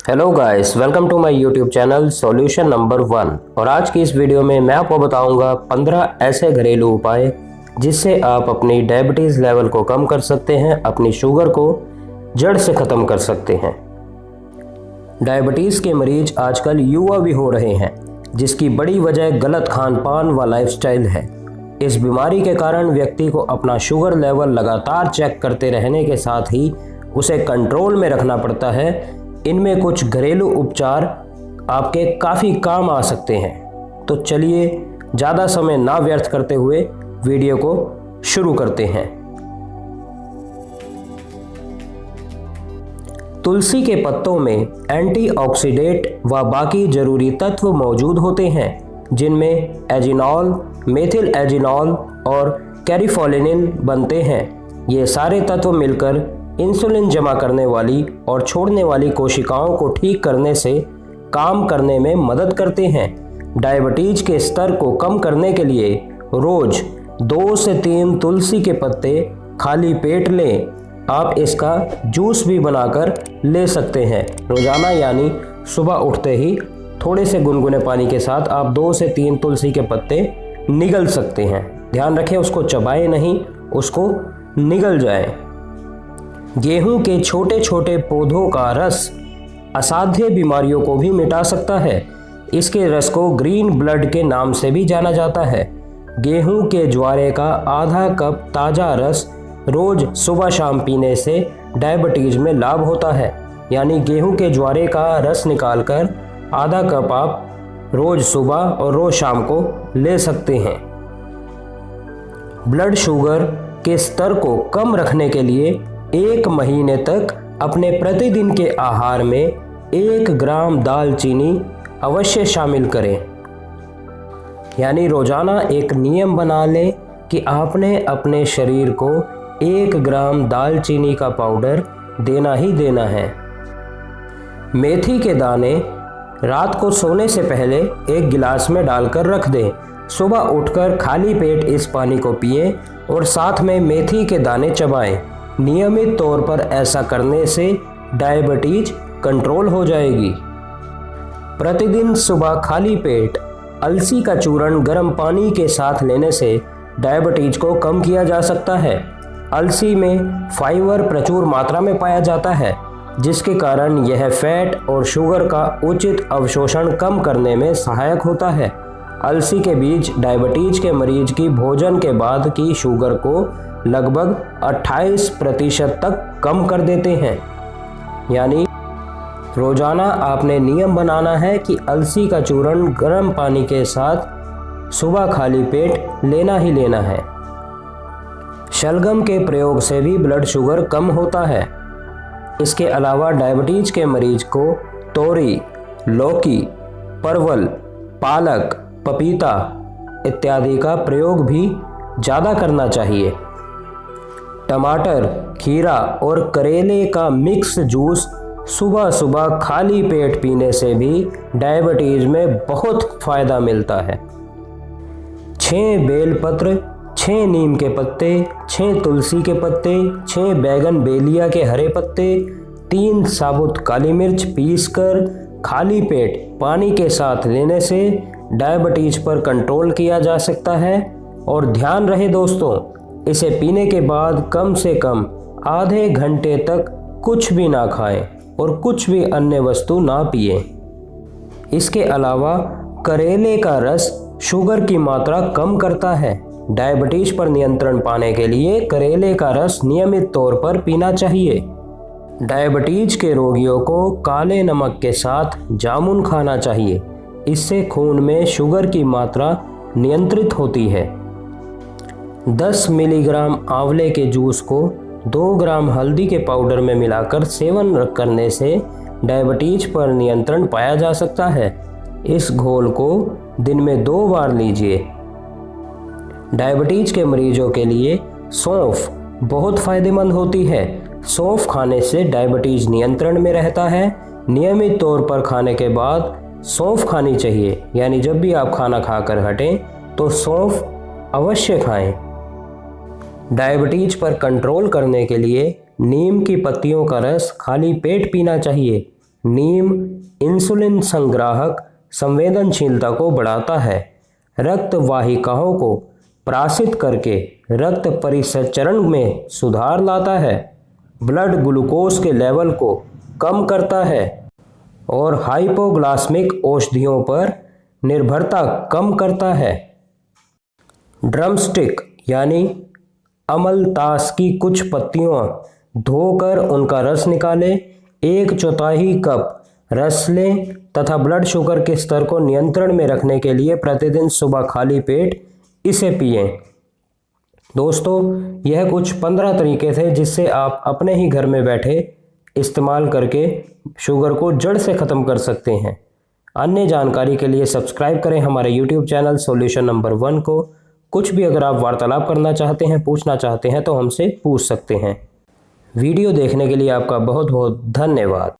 Hello guys, welcome to my YouTube channel solution number 1। और आज की इस वीडियो में मैं आपको बताऊंगा 15 ऐसे घरेलू उपाय जिससे आप अपनी डायबिटीज़ लेवल को कम कर सकते हैं, अपनी शुगर को जड़ से ख़त्म कर सकते हैं। डायबिटीज़ के मरीज आजकल युवा भी हो रहे हैं, जिसकी बड़ी वजह गलत खान पान व लाइफस्टाइल है। इस बीमारी के कारण व्यक्ति को अपना शुगर लेवल लगातार चेक करते रहने के साथ ही उसे कंट्रोल में रखना पड़ता है। इनमें कुछ घरेलू उपचार आपके काफ़ी काम आ सकते हैं। तो चलिए ज़्यादा समय ना व्यर्थ करते हुए वीडियो को शुरू करते हैं। तुलसी के पत्तों में एंटीऑक्सीडेंट व बाकी जरूरी तत्व मौजूद होते हैं, जिनमें एजिनॉल, मेथिल एजिनॉल और कैरिफोलिनिन बनते हैं। ये सारे तत्व मिलकर इंसुलिन जमा करने वाली और छोड़ने वाली कोशिकाओं को ठीक करने से काम करने में मदद करते हैं। डायबिटीज के स्तर को कम करने के लिए रोज 2 से 3 तुलसी के पत्ते खाली पेट लें। आप इसका जूस भी बनाकर ले सकते हैं रोजाना, यानी सुबह उठते ही थोड़े से गुनगुने पानी के साथ आप 2 से 3 तुलसी के पत्ते निगल सकते हैं। ध्यान रखें, उसको चबाएं नहीं, उसको निगल जाए। गेहूं के छोटे छोटे पौधों का रस असाध्य बीमारियों को भी मिटा सकता है। इसके रस को ग्रीन ब्लड के नाम से भी जाना जाता है। गेहूं के ज्वारे का आधा कप ताज़ा रस रोज सुबह शाम पीने से डायबिटीज में लाभ होता है। यानी गेहूं के ज्वारे का रस निकालकर आधा कप आप रोज सुबह और रोज शाम को ले सकते हैं। ब्लड शुगर के स्तर को कम रखने के लिए 1 महीने तक अपने प्रतिदिन के आहार में 1 ग्राम दालचीनी अवश्य शामिल करें। यानी रोजाना एक नियम बना लें कि आपने अपने शरीर को 1 ग्राम दालचीनी का पाउडर देना ही देना है। मेथी के दाने रात को सोने से पहले 1 गिलास में डालकर रख दें। सुबह उठकर खाली पेट इस पानी को पिएं और साथ में मेथी के दाने चबाएं। नियमित तौर पर ऐसा करने से डायबिटीज कंट्रोल हो जाएगी। प्रतिदिन सुबह खाली पेट अलसी का चूर्ण गर्म पानी के साथ लेने से डायबिटीज को कम किया जा सकता है। अलसी में फाइबर प्रचुर मात्रा में पाया जाता है, जिसके कारण यह फैट और शुगर का उचित अवशोषण कम करने में सहायक होता है। अलसी के बीज डायबिटीज के मरीज की भोजन के बाद की शुगर को लगभग 28% तक कम कर देते हैं। यानी रोजाना आपने नियम बनाना है कि अलसी का चूर्ण गर्म पानी के साथ सुबह खाली पेट लेना ही लेना है। शलगम के प्रयोग से भी ब्लड शुगर कम होता है। इसके अलावा डायबिटीज के मरीज को तोरी, लौकी, परवल, पालक, पपीता इत्यादि का प्रयोग भी ज़्यादा करना चाहिए। टमाटर, खीरा और करेले का मिक्स जूस सुबह सुबह खाली पेट पीने से भी डायबिटीज में बहुत फ़ायदा मिलता है। 6 बेलपत्र, 6 नीम के पत्ते, 6 तुलसी के पत्ते, 6 बैगन बेलिया के हरे पत्ते, 3 साबुत काली मिर्च पीसकर खाली पेट पानी के साथ लेने से डायबिटीज पर कंट्रोल किया जा सकता है। और ध्यान रहे दोस्तों, इसे पीने के बाद कम से कम आधे घंटे तक कुछ भी ना खाएं और कुछ भी अन्य वस्तु ना पिएं। इसके अलावा करेले का रस शुगर की मात्रा कम करता है। डायबिटीज पर नियंत्रण पाने के लिए करेले का रस नियमित तौर पर पीना चाहिए। डायबिटीज के रोगियों को काले नमक के साथ जामुन खाना चाहिए। इससे खून में शुगर की मात्रा नियंत्रित होती है। 10 मिलीग्राम आंवले के जूस को 2 ग्राम हल्दी के पाउडर में मिलाकर सेवन करने से डायबिटीज पर नियंत्रण पाया जा सकता है। इस घोल को दिन में 2 बार लीजिए। डायबिटीज के मरीजों के लिए सौंफ बहुत फायदेमंद होती है। सौंफ खाने से डायबिटीज नियंत्रण में रहता है। नियमित तौर पर खाने के बाद सौंफ खानी चाहिए। यानी जब भी आप खाना खाकर हटें तो सौंफ अवश्य खाएं। डायबिटीज पर कंट्रोल करने के लिए नीम की पत्तियों का रस खाली पेट पीना चाहिए। नीम इंसुलिन संग्राहक संवेदनशीलता को बढ़ाता है, रक्त वाहिकाओं को प्राशित करके रक्त परिसंचरण में सुधार लाता है, ब्लड ग्लूकोज के लेवल को कम करता है और हाइपोग्लाइसेमिक औषधियों पर निर्भरता कम करता है। ड्रमस्टिक यानी अमलतास की कुछ पत्तियों धोकर उनका रस निकालें, 1/4 कप रस लें तथा ब्लड शुगर के स्तर को नियंत्रण में रखने के लिए प्रतिदिन सुबह खाली पेट इसे पिएं। दोस्तों, यह कुछ 15 तरीके थे जिससे आप अपने ही घर में बैठे इस्तेमाल करके शुगर को जड़ से ख़त्म कर सकते हैं। अन्य जानकारी के लिए सब्सक्राइब करें हमारे YouTube चैनल सॉल्यूशन नंबर 1 को। कुछ भी अगर आप वार्तालाप करना चाहते हैं, पूछना चाहते हैं तो हमसे पूछ सकते हैं। वीडियो देखने के लिए आपका बहुत बहुत धन्यवाद।